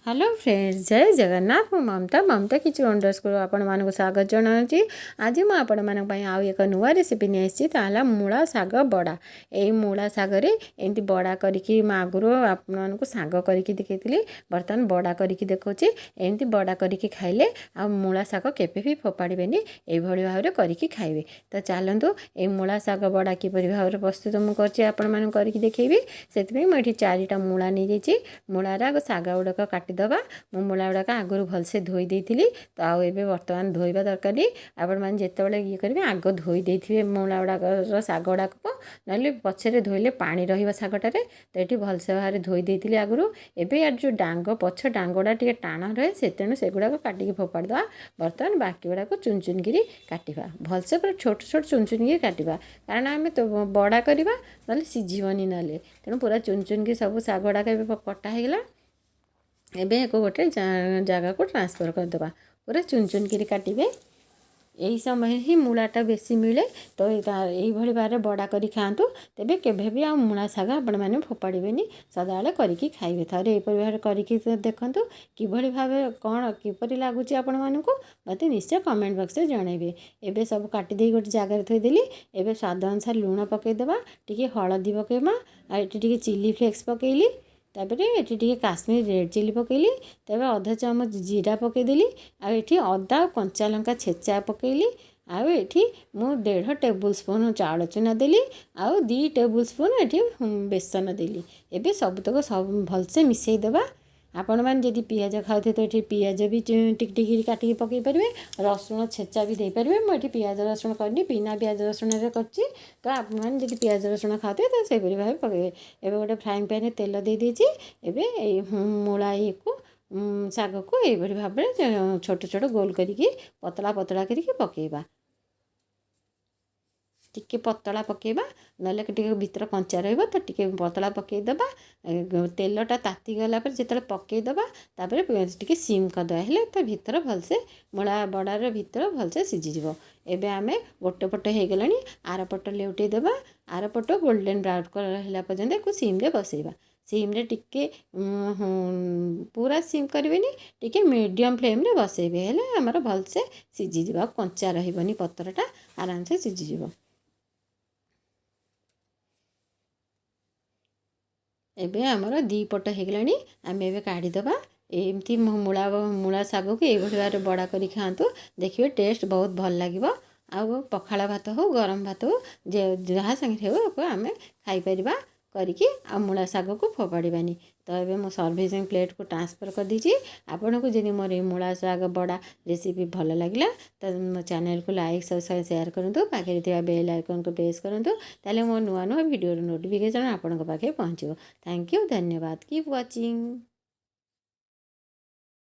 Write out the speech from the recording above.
Hello friends, जय जगन्नाथ। मु ममता kitchen underscore आपण मानक स्वागत जनाऊँगी। आज मुझे आपण मानी आउ एक नुआ रेसिपी नहीं आसी ताला मूला साग बड़ा। यही मूला सागरे एमती बड़ा करके आगुरी आपको साग करके देखी, बर्तमान बड़ा करके देखी। एमती बड़ा करके खाइले आ मूला साग केबे भी फोपाड़े ये भाव करके खाइबे। तो चलतु ये मूला साग बड़ा किपरि भाव प्रस्तुत मुझे करके देखी। से मुझे 4टा मूला नहीं जाइए। मूलार साग गुड़ाक काटिदेवा। मु मूला गुड़ाक आगुरी भलसे धोई देती। तो आउ बर्तमान धोइबा दरकार। आपण मैंने जितेबाला ये करेंगे आग धोई देते मूला गुड़ाक साग गुड़ाक ना पछरे धोइले पानी रही सागटारे। तो ये भलसे भाव धोई देती आगुरी। एवं यार जो डांग पछ डांगुड़ा टे टाण रहे से तेणु से गुड़ाक काटिकी फोपाड़ीदा। बर्तमान बाकी गुड़ाक चुन चुन कर काटिबा। भलसे पूरा छोट छोट चुन चुन कर काटिबा, कारण आम तो बड़ा करवा ना सीझीबनी ना। तेणु पूरा चुन चुन की सब साग गुड़ाक कटा होगा। एबे एक गोटे जगह को ट्रांसफर करदे। पूरा चुन चुन कर काटिबे। यही समय ही मूलाटा बेसी मिले। तो ये बारे बड़ा करी खातु, तेबे केभे भी आ मूला साग आपण मैंने फोपाड़े सदाबले करके खाइबे। थे ये करके देखु किभली भाव कौन किपरि लगुच आपण मानक मत निश्चय कमेंट बॉक्स में जनइबे। एबे सब काटिदे गोटे जगार थोदेली। एबे स्वाद अनुसार लुण पकईदेवा, टी हलदी पकेमा, ये चिली फ्लेक्स पकईली। तापर ये काश्मीर रेड चिली पकईली। तब अधा चामच जीरा पकईदेली। आठी अदा कंचा लंका छेचा पकईली। आठी मु 1.5 टेबुल स्पून चाउल चूना देली। आउ 2 टेबुल स्पून ये बेसन देली। एबे सबतक सब भलसे मिसईदेवा। आपण मैंने जदि पियाज खाते तो ये पियाज भी टिक टिक काटिकी पकई पारे। रसुण छेचा भी दे पारे। मुझे पियाज रसुण करनी बिना पियाज रसुण कर। तो आपने जब पियाज रसुण खाते तो से भाव पकड़े। एवं गोटे फ्राइंग पैन तेल दे दीजिए। एवं मूला को साग को ये भाव छोट छोट गोल करके पतला पतला करके पकेबा। टिके पतला पकेबा ना भीतर कंचा रही। तो टिके पतला पकईदेबा। तेलटा ताती गला जो पकईदेबा टे सीम करदे हेले तो भीतर भलसे मूला बड़ार भीतर भलसे सीझीज। एबे आमे गोटे पट हो गला। आर पट लेउटे देबा। आर पट गोल्डन ब्राउन कलर है पर्यंत को सीम रे बसैबा। सीम रे टिके पूरा सीम करेंगे, टिके मीडियम फ्लेम रे बसैबे। हेले हमर भलसे सीझीज, कंचा रही पतरटा आराम से सीझीज। एबे आमर 2 पट हो गला। आम ए काढ़ीदेवा। एमती मूला साग को ये भाव बड़ा कर खातु, देखिए टेस्ट बहुत भल लगे। आउ पखाला भात हो गरम भात हो जहाँ संगे हो आम खाईपर करके आ मूला साग को फोपाड़ानी। तो ये मो सर्विसिंग प्लेट को ट्रांसफर कर दीजिए। आपन को जब मोर मूला साग बड़ा रेसिपी भल लगे तो मो चैनल को लाइक सब्सक्राइब शेयर करूँ। पाखे बेल आइकन को प्रेस करूँ। ताले मो नुआ नुआ वीडियो नोटिफिकेशन आपण पाखे पहुँचो। थैंक यू, धन्यवाद। Keep watching.